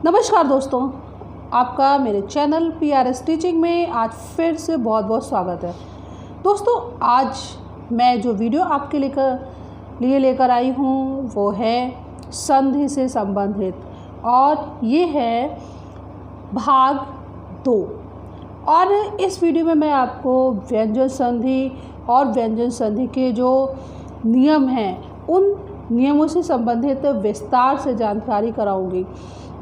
नमस्कार दोस्तों, आपका मेरे चैनल PRS टीचिंग में आज फिर से बहुत बहुत स्वागत है। दोस्तों, आज मैं जो वीडियो आपके लिए लेकर आई हूँ वो है संधि से संबंधित, और ये है भाग 2। और इस वीडियो में मैं आपको व्यंजन संधि और व्यंजन संधि के जो नियम हैं उन नियमों से संबंधित विस्तार से जानकारी कराऊंगी।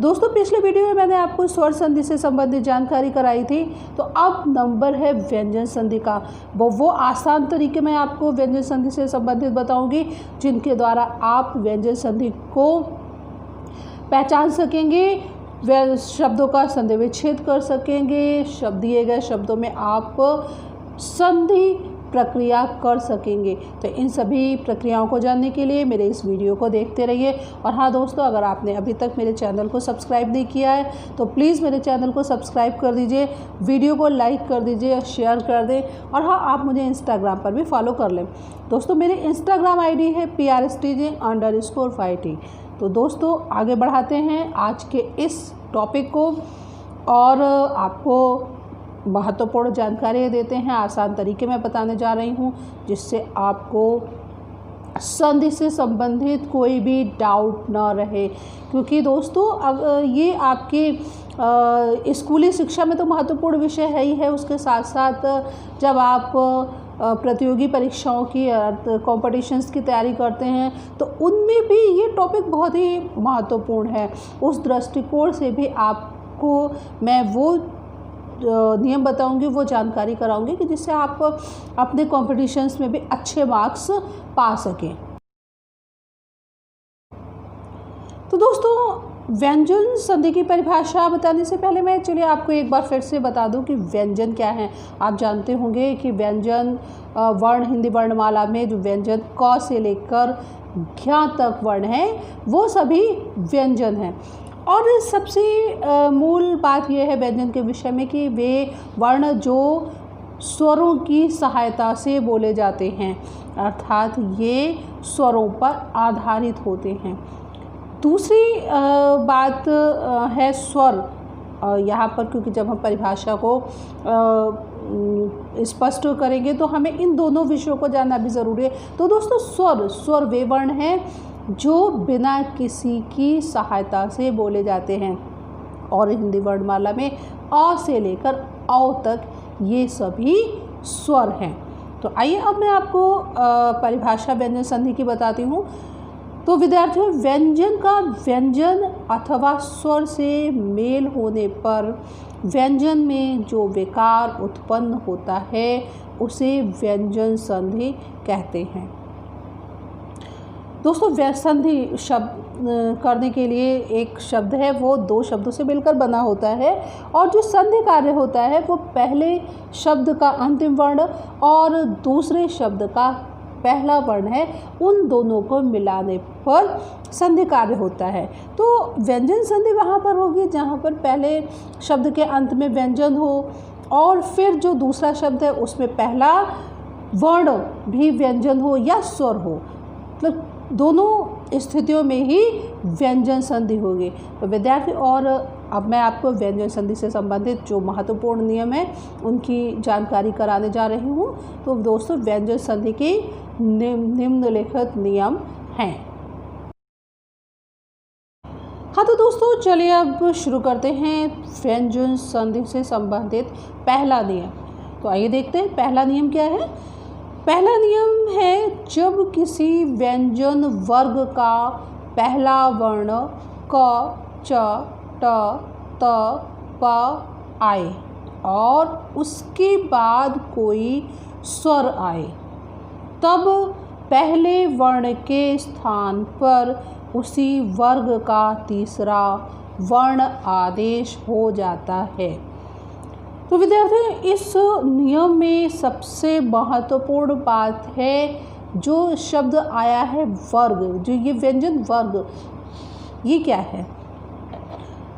दोस्तों, पिछले वीडियो में मैंने आपको स्वर संधि से संबंधित जानकारी कराई थी, तो अब नंबर है व्यंजन संधि का। वो आसान तरीके में आपको व्यंजन संधि से संबंधित बताऊंगी जिनके द्वारा आप व्यंजन संधि को पहचान सकेंगे, शब्दों का संधि विच्छेद कर सकेंगे, दिए गए शब्दों में आप संधि प्रक्रिया कर सकेंगे। तो इन सभी प्रक्रियाओं को जानने के लिए मेरे इस वीडियो को देखते रहिए। और हाँ दोस्तों, अगर आपने अभी तक मेरे चैनल को सब्सक्राइब नहीं किया है तो प्लीज़ मेरे चैनल को सब्सक्राइब कर दीजिए, वीडियो को लाइक कर दीजिए और शेयर कर दें। और हाँ, आप मुझे इंस्टाग्राम पर भी फॉलो कर लें। दोस्तों, मेरी इंस्टाग्राम ID है PRSTJ_5T। तो दोस्तों, आगे बढ़ाते हैं आज के इस टॉपिक को और आपको महत्वपूर्ण जानकारी देते हैं। आसान तरीके में बताने जा रही हूँ जिससे आपको संधि से संबंधित कोई भी डाउट ना रहे, क्योंकि दोस्तों अब ये आपकी स्कूली शिक्षा में तो महत्वपूर्ण विषय है ही है। उसके साथ साथ जब आप प्रतियोगी परीक्षाओं की कॉम्पिटिशन्स की तैयारी करते हैं तो उनमें भी ये टॉपिक बहुत ही महत्वपूर्ण है। उस दृष्टिकोण से भी आपको मैं वो नियम बताऊंगी, वो जानकारी कराऊंगी कि जिससे आप अपने कॉम्पिटिशन्स में भी अच्छे मार्क्स पा सकें। तो दोस्तों, व्यंजन संधि की परिभाषा बताने से पहले मैं चलिए आपको एक बार फिर से बता दूं कि व्यंजन क्या है। आप जानते होंगे कि व्यंजन वर्ण, हिंदी वर्णमाला में जो व्यंजन क से लेकर ज्ञ तक वर्ण है वो सभी व्यंजन हैं। और सबसे मूल बात यह है व्यंजन के विषय में कि वे वर्ण जो स्वरों की सहायता से बोले जाते हैं, अर्थात ये स्वरों पर आधारित होते हैं। दूसरी बात है स्वर। यहाँ पर क्योंकि जब हम परिभाषा को स्पष्ट करेंगे तो हमें इन दोनों विषयों को जानना भी ज़रूरी है। तो दोस्तों, स्वर वे वर्ण हैं जो बिना किसी की सहायता से बोले जाते हैं, और हिंदी वर्णमाला में अ से लेकर औ तक ये सभी स्वर हैं। तो आइए अब मैं आपको परिभाषा व्यंजन संधि की बताती हूँ। तो विद्यार्थियों, व्यंजन का व्यंजन अथवा स्वर से मेल होने पर व्यंजन में जो विकार उत्पन्न होता है उसे व्यंजन संधि कहते हैं। दोस्तों, संधि शब्द करने के लिए एक शब्द है वो दो शब्दों से मिलकर बना होता है, और जो संधि कार्य होता है वो पहले शब्द का अंतिम वर्ण और दूसरे शब्द का पहला वर्ण है, उन दोनों को मिलाने पर संधि कार्य होता है। तो व्यंजन संधि वहाँ पर होगी जहाँ पर पहले शब्द के अंत में व्यंजन हो और फिर जो दूसरा शब्द है उसमें पहला वर्ण भी व्यंजन हो या स्वर हो, मतलब दोनों स्थितियों में ही व्यंजन संधि होगी। तो विद्यार्थी, और अब मैं आपको व्यंजन संधि से संबंधित जो महत्वपूर्ण नियम है उनकी जानकारी कराने जा रही हूँ। तो दोस्तों, व्यंजन संधि के निम्नलिखित नियम हैं। हाँ तो दोस्तों, चलिए अब शुरू करते हैं व्यंजन संधि से संबंधित पहला नियम। तो आइए देखते हैं पहला नियम क्या है। पहला नियम है, जब किसी व्यंजन वर्ग का पहला वर्ण क, च, ट, त, प आए और उसके बाद कोई स्वर आए, तब पहले वर्ण के स्थान पर उसी वर्ग का तीसरा वर्ण आदेश हो जाता है। तो विद्यार्थियों, इस नियम में सबसे महत्वपूर्ण बात है जो शब्द आया है वर्ग, जो ये व्यंजन वर्ग, ये क्या है।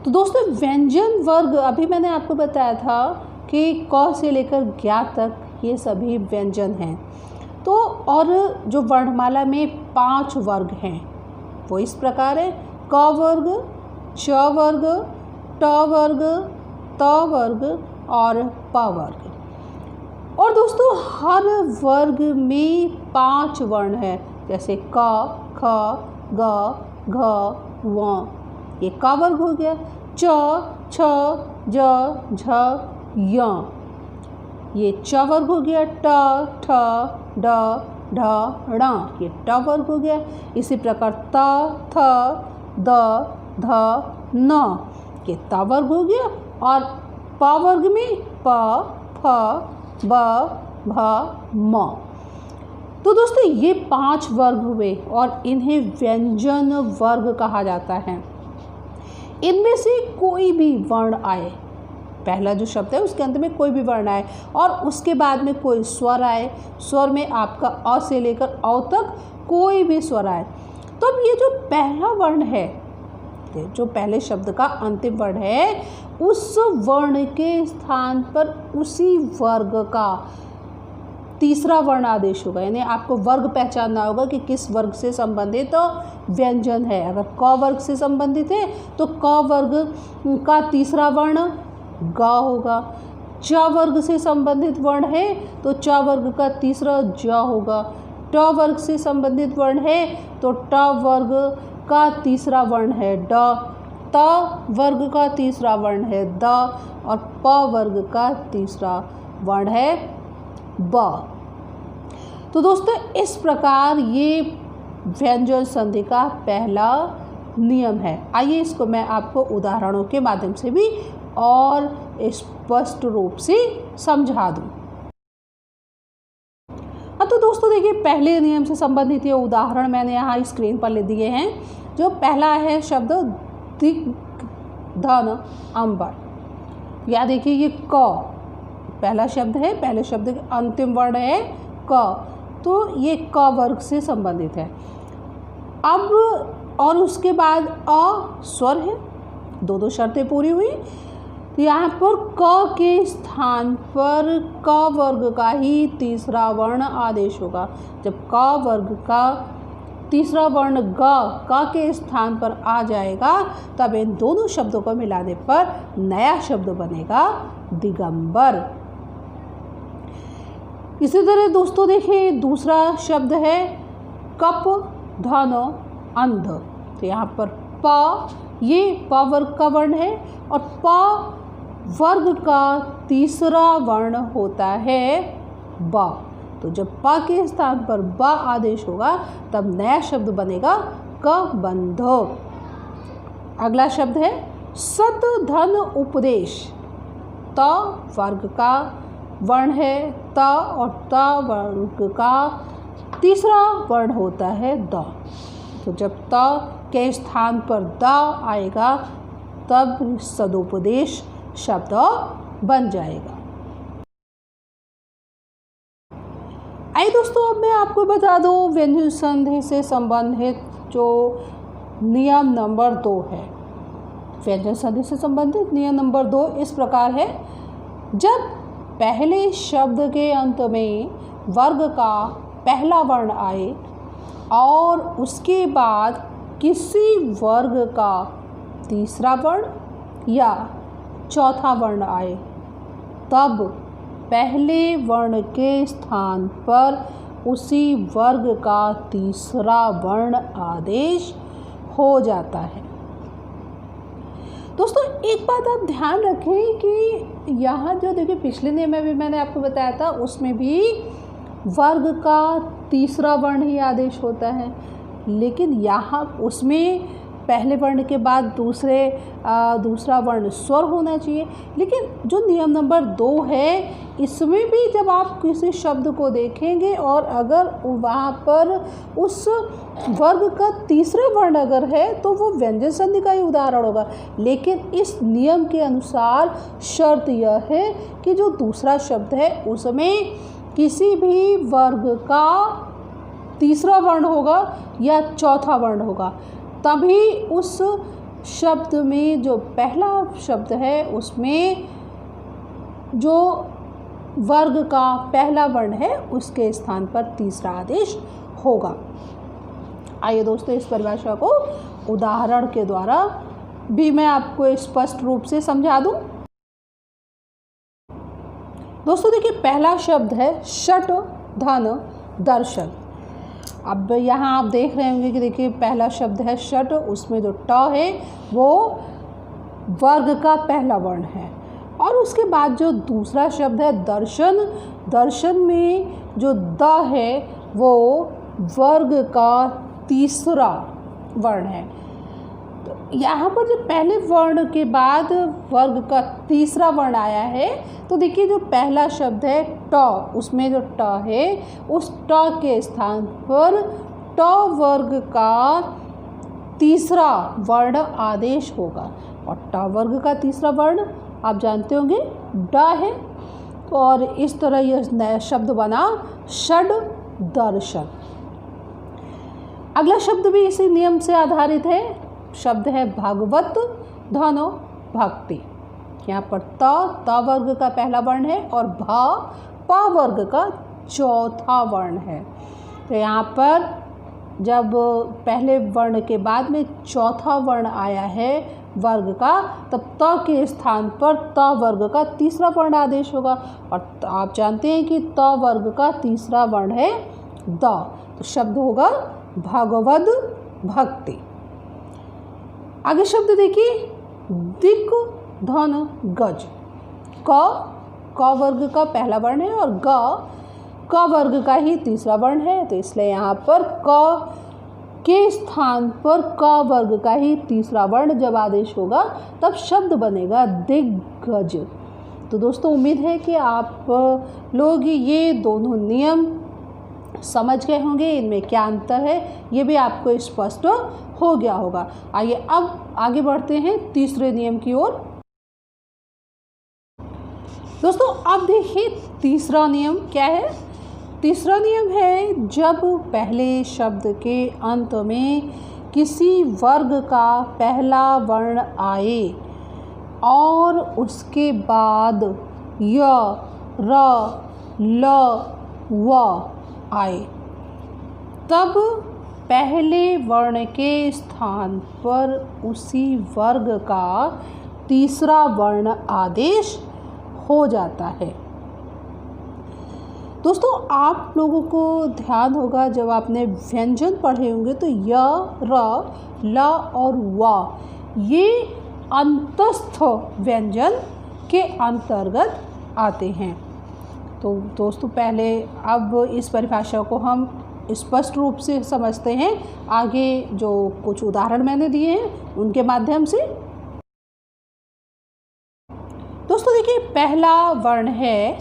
तो दोस्तों, व्यंजन वर्ग अभी मैंने आपको बताया था कि क से लेकर ज्ञ तक ये सभी व्यंजन हैं। तो और जो वर्णमाला में 5 वर्ग हैं वो इस प्रकार है: क वर्ग, च वर्ग, ट वर्ग, त वर्ग और प वर्ग। और दोस्तों हर वर्ग में 5 वर्ण है, जैसे क, ख, ग, घ, व, ये क वर्ग हो गया। च, छ, ज, झ, य, ये च वर्ग हो गया। ट, ठ, ड, ढ, ण, ये ट वर्ग हो गया। इसी प्रकार त, थ, द, ध, न, ये त वर्ग हो गया। और प वर्ग में प, फ, ब, भ, म। तो दोस्तों ये 5 वर्ग हुए और इन्हें व्यंजन वर्ग कहा जाता है। इनमें से कोई भी वर्ण आए, पहला जो शब्द है उसके अंत में कोई भी वर्ण आए और उसके बाद में कोई स्वर आए, स्वर में आपका अ से लेकर औ तक कोई भी स्वर आए, तो अब ये जो पहला वर्ण है, जो पहले शब्द का अंतिम वर्ण है, उस वर्ण के स्थान पर उसी वर्ग का तीसरा वर्ण आदेश होगा। यानी आपको वर्ग पहचानना होगा कि किस वर्ग से संबंधित व्यंजन है। अगर क वर्ग से संबंधित है तो क वर्ग का तीसरा वर्ण ग होगा। च वर्ग से संबंधित वर्ण है तो च वर्ग का तीसरा ज होगा। ट वर्ग से संबंधित वर्ण है तो ट वर्ग का तीसरा वर्ण है ड। त वर्ग का तीसरा वर्ण है द और प वर्ग का तीसरा वर्ण है ब। तो दोस्तों इस प्रकार ये व्यंजन संधि का पहला नियम है। आइए इसको मैं आपको उदाहरणों के माध्यम से भी और स्पष्ट रूप से समझा दूं। तो दोस्तों देखिए, पहले नियम से संबंधित ये उदाहरण मैंने यहाँ स्क्रीन पर ले दिए हैं। जो पहला है शब्द दिग्धन अंबर। या देखिए ये क पहला शब्द है, पहले शब्द के अंतिम वर्ण है क, तो ये क वर्ग से संबंधित है। अब और उसके बाद अ स्वर है, दो शर्तें पूरी हुई। तो यहाँ पर क के स्थान पर क वर्ग का ही तीसरा वर्ण आदेश होगा। जब क वर्ग का तीसरा वर्ण क के स्थान पर आ जाएगा तब इन दोनों शब्दों को मिलाने पर नया शब्द बनेगा दिगंबर। इसी तरह दोस्तों देखिए दूसरा शब्द है कप धन अंध। तो यहाँ पर प, ये प वर्ग का वर्ण है और प वर्ग का तीसरा वर्ण होता है ब। तो जब प के स्थान पर ब आदेश होगा तब नया शब्द बनेगा कबंध। अगला शब्द है सत धन उपदेश। त वर्ग का वर्ण है त और त वर्ग का तीसरा वर्ण होता है द। तो जब त के स्थान पर द आएगा तब सदुपदेश शब्द बन जाएगा। आइए दोस्तों अब मैं आपको बता दूं व्यंजन संधि से संबंधित जो नियम नंबर 2 है। व्यंजन संधि से संबंधित नियम नंबर 2 इस प्रकार है। जब पहले शब्द के अंत में वर्ग का पहला वर्ण आए और उसके बाद किसी वर्ग का तीसरा वर्ण या चौथा वर्ण आए, तब पहले वर्ण के स्थान पर उसी वर्ग का तीसरा वर्ण आदेश हो जाता है। दोस्तों एक बात आप ध्यान रखें कि यहाँ जो देखिए पिछले नियम में भी मैंने आपको बताया था, उसमें भी वर्ग का तीसरा वर्ण ही आदेश होता है, लेकिन यहाँ उसमें पहले वर्ण के बाद दूसरा वर्ण स्वर होना चाहिए। लेकिन जो नियम नंबर 2 है, इसमें भी जब आप किसी शब्द को देखेंगे और अगर वहाँ पर उस वर्ग का तीसरा वर्ण अगर है तो वो व्यंजन संधि का ही उदाहरण होगा। लेकिन इस नियम के अनुसार शर्त यह है कि जो दूसरा शब्द है उसमें किसी भी वर्ग का तीसरा वर्ण होगा या चौथा वर्ण होगा, तभी उस शब्द में जो पहला शब्द है उसमें जो वर्ग का पहला वर्ण है उसके स्थान पर तीसरा आदेश होगा। आइए दोस्तों इस परिभाषा को उदाहरण के द्वारा भी मैं आपको स्पष्ट रूप से समझा दूं। दोस्तों देखिए, पहला शब्द है षट धन दर्शन। अब यहाँ आप देख रहे होंगे कि देखिए पहला शब्द है षट, उसमें जो ट है वो वर्ग का पहला वर्ण है, और उसके बाद जो दूसरा शब्द है दर्शन, दर्शन में जो द है वो वर्ग का तीसरा वर्ण है। तो यहाँ पर जो पहले वर्ण के बाद वर्ग का तीसरा वर्ण आया है, तो देखिए जो पहला शब्द है ट, उसमें जो ट है उस ट के स्थान पर ट वर्ग का तीसरा वर्ण आदेश होगा, और ट वर्ग का तीसरा वर्ण आप जानते होंगे ड है। और इस तरह यह नया शब्द बना षड दर्शन। अगला शब्द भी इसी नियम से आधारित है, शब्द है भागवत धनो भक्ति। यहाँ पर त वर्ग का पहला वर्ण है और भा प वर्ग का चौथा वर्ण है। तो यहाँ पर जब पहले वर्ण के बाद में चौथा वर्ण आया है वर्ग का, तब त के स्थान पर त वर्ग का तीसरा वर्ण आदेश होगा, और आप जानते हैं कि त वर्ग का तीसरा वर्ण है द, तो शब्द होगा भागवत भक्ति। आगे शब्द देखिए दिक् धन गज। क वर्ग का पहला वर्ण है और क वर्ग का ही तीसरा वर्ण है, तो इसलिए यहाँ पर क के स्थान पर क वर्ग का ही तीसरा वर्ण जब आदेश होगा तब शब्द बनेगा दिग्गज। तो दोस्तों उम्मीद है कि आप लोग ये दोनों नियम समझ गए होंगे, इनमें क्या अंतर है ये भी आपको स्पष्ट हो गया होगा। आइए अब आगे बढ़ते हैं तीसरे नियम की ओर। दोस्तों अब देखिए तीसरा नियम क्या है। तीसरा नियम है जब पहले शब्द के अंत में किसी वर्ग का पहला वर्ण आए और उसके बाद य, र, ल, व आए, तब पहले वर्ण के स्थान पर उसी वर्ग का तीसरा वर्ण आदेश हो जाता है। दोस्तों आप लोगों को ध्यान होगा जब आपने व्यंजन पढ़े होंगे तो य, र, ल और व ये अंतस्थ व्यंजन के अंतर्गत आते हैं। तो दोस्तों पहले अब इस परिभाषा को हम स्पष्ट रूप से समझते हैं, आगे जो कुछ उदाहरण मैंने दिए हैं उनके माध्यम से। दोस्तों देखिए पहला वर्ण है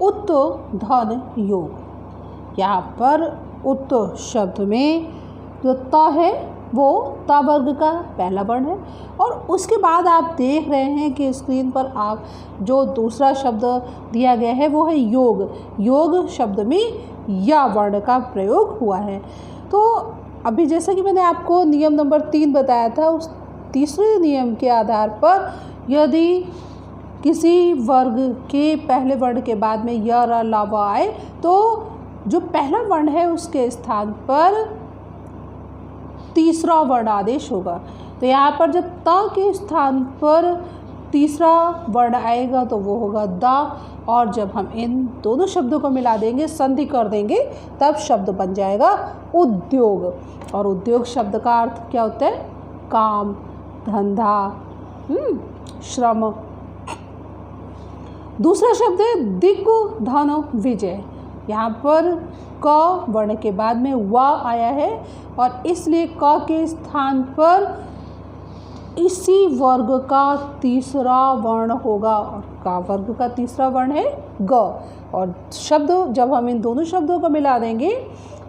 उत धन योग। यहाँ पर उत शब्द में जो त है वो त वर्ग का पहला वर्ण है, और उसके बाद आप देख रहे हैं कि स्क्रीन पर आप जो दूसरा शब्द दिया गया है वो है योग। योग शब्द में या वर्ण का प्रयोग हुआ है। तो अभी जैसा कि मैंने आपको नियम नंबर 3 बताया था, उस तीसरे नियम के आधार पर यदि किसी वर्ग के पहले वर्ण के बाद में य, र, ल, व आए तो जो पहला वर्ण है उसके स्थान पर तीसरा वर्ण आदेश होगा। तो यहाँ पर जब त के स्थान पर तीसरा वर्ण आएगा तो वो होगा द, और जब हम इन दोनों शब्दों को मिला देंगे, संधि कर देंगे, तब शब्द बन जाएगा उद्योग। और उद्योग शब्द का अर्थ क्या होता है? काम, धंधा, श्रम। दूसरा शब्द है दिक् धन विजय। यहाँ पर क वर्ण के बाद में व आया है और इसलिए क के स्थान पर इसी वर्ग का तीसरा वर्ण होगा, और का वर्ग का तीसरा वर्ण है ग। और शब्द जब हम इन दोनों शब्दों को मिला देंगे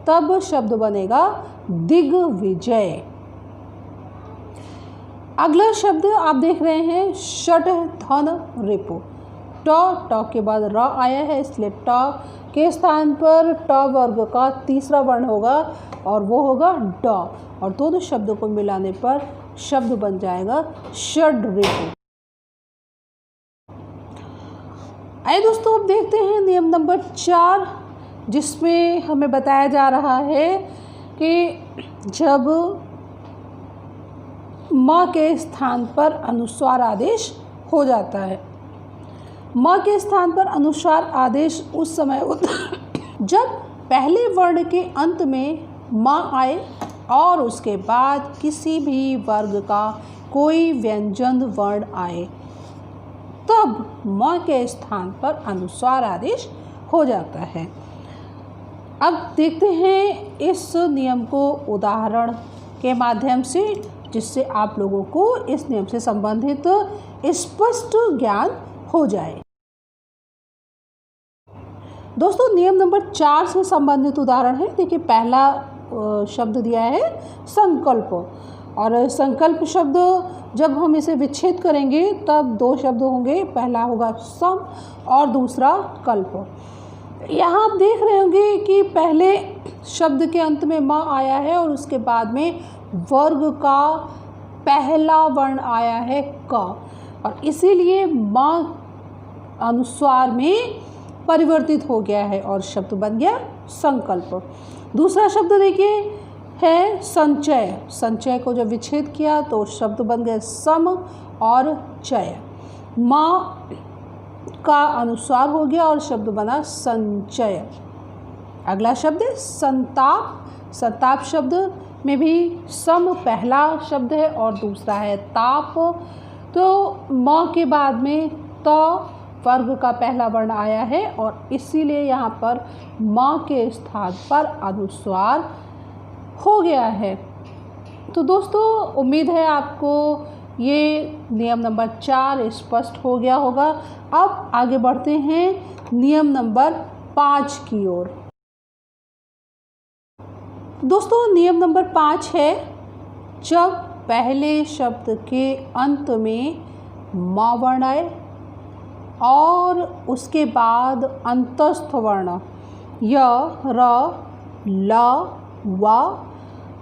तब शब्द बनेगा दिग्विजय। अगला शब्द आप देख रहे हैं षट धन रिपु। ट के बाद र आया है, इसलिए ट के स्थान पर ट वर्ग का तीसरा वर्ण होगा और वो होगा ड, और दोनों शब्दों को मिलाने पर शब्द बन जाएगा षड रिपु। आइए दोस्तों अब देखते हैं नियम नंबर 4, जिसमें हमें बताया जा रहा है कि जब म के स्थान पर अनुस्वार आदेश हो जाता है। म के स्थान पर अनुस्वार आदेश उस समय जब पहले वर्ण के अंत में म आए और उसके बाद किसी भी वर्ग का कोई व्यंजन वर्ण आए, तब म के स्थान पर अनुस्वार आदेश हो जाता है। अब देखते हैं इस नियम को उदाहरण के माध्यम से, जिससे आप लोगों को इस नियम से संबंधित स्पष्ट ज्ञान हो जाए। दोस्तों, नियम नंबर 4 से संबंधित उदाहरण है। देखिए, पहला शब्द दिया है संकल्प, और संकल्प शब्द जब हम इसे विच्छेद करेंगे तब 2 शब्द होंगे। पहला होगा सम और दूसरा कल्प। यहाँ आप देख रहे होंगे कि पहले शब्द के अंत में म आया है और उसके बाद में वर्ग का पहला वर्ण आया है क, और इसीलिए म अनुस्वार में परिवर्तित हो गया है और शब्द बन गया संकल्प। दूसरा शब्द देखिए है संचय। संचय को जब विच्छेद किया तो शब्द बन गए सम और चय। म का अनुस्वार हो गया और शब्द बना संचय। अगला शब्द है संताप। संताप शब्द में भी सम पहला शब्द है और दूसरा है ताप। तो म के बाद में त वर्ग का पहला वर्ण आया है और इसीलिए यहाँ पर म के स्थान पर अनुस्वार हो गया है। तो दोस्तों, उम्मीद है आपको ये नियम नंबर 4 स्पष्ट हो गया होगा। अब आगे बढ़ते हैं नियम नंबर 5 की ओर। दोस्तों, नियम नंबर 5 है, जब पहले शब्द के अंत में म वर्ण आए और उसके बाद अंतस्थ वर्ण य, र, ल, व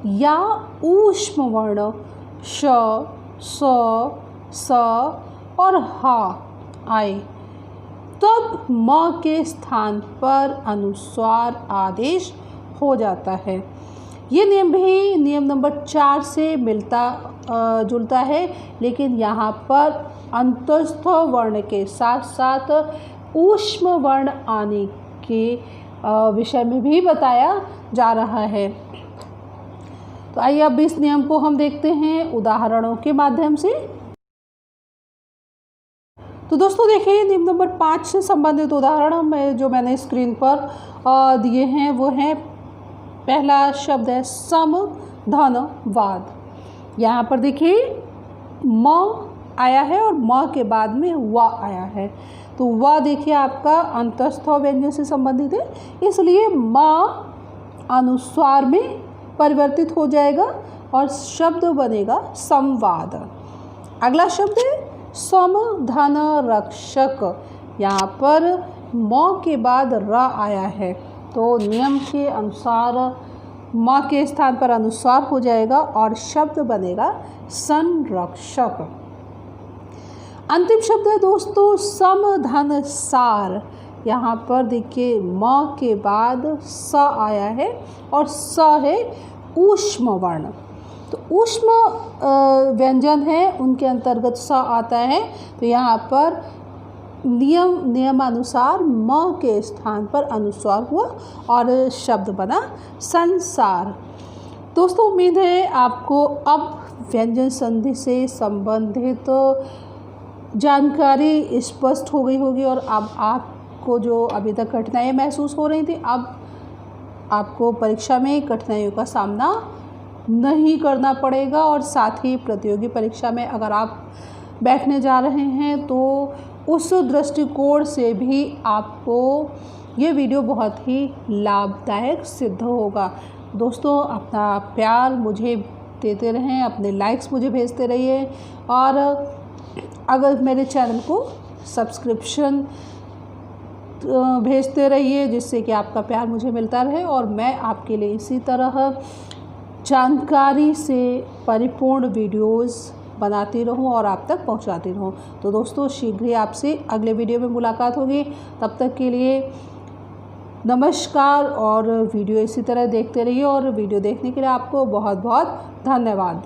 या ऊष्म वर्ण श, स, स और ह आए, तब म के स्थान पर अनुस्वार आदेश हो जाता है। ये नियम भी नियम नंबर 4 से मिलता जुलता है, लेकिन यहाँ पर अंतस्थ वर्ण के साथ साथ ऊष्म वर्ण आने के विषय में भी बताया जा रहा है। तो आइए अब इस नियम को हम देखते हैं उदाहरणों के माध्यम से। तो दोस्तों, देखिए, नियम नंबर 5 से संबंधित उदाहरण जो मैंने स्क्रीन पर दिए हैं वो हैं, पहला शब्द है सम धन वाद। यहाँ पर देखिए म आया है और म के बाद में व आया है, तो व देखिए आपका अंतस्थ व्यंजन से संबंधित है, इसलिए म अनुस्वार में परिवर्तित हो जाएगा और शब्द बनेगा संवाद। अगला शब्द है सम धन रक्षक। यहाँ पर म के बाद र आया है, तो नियम के अनुसार म के स्थान पर अनुस्वार हो जाएगा और शब्द बनेगा संरक्षक। अंतिम शब्द है दोस्तों सम धन सार। यहाँ पर देखिए म के बाद स आया है और स है ऊष्म वर्ण, तो ऊष्म व्यंजन है उनके अंतर्गत स आता है, तो यहाँ पर नियमानुसार म के स्थान पर अनुस्वार हुआ और शब्द बना संसार। दोस्तों, उम्मीद है आपको अब व्यंजन संधि से संबंधित जानकारी स्पष्ट हो गई होगी और अब आपको जो अभी तक कठिनाइयाँ महसूस हो रही थी, अब आपको परीक्षा में कठिनाइयों का सामना नहीं करना पड़ेगा। और साथ ही प्रतियोगी परीक्षा में अगर आप बैठने जा रहे हैं तो उस दृष्टिकोण से भी आपको ये वीडियो बहुत ही लाभदायक सिद्ध होगा। दोस्तों, अपना प्यार मुझे देते रहें, अपने लाइक्स मुझे भेजते रहिए और अगर मेरे चैनल को सब्सक्रिप्शन भेजते रहिए, जिससे कि आपका प्यार मुझे मिलता रहे और मैं आपके लिए इसी तरह जानकारी से परिपूर्ण वीडियोस बनाती रहूं और आप तक पहुंचाती रहूं। तो दोस्तों, शीघ्र ही आपसे अगले वीडियो में मुलाकात होगी। तब तक के लिए नमस्कार और वीडियो इसी तरह देखते रहिए और वीडियो देखने के लिए आपको बहुत बहुत धन्यवाद।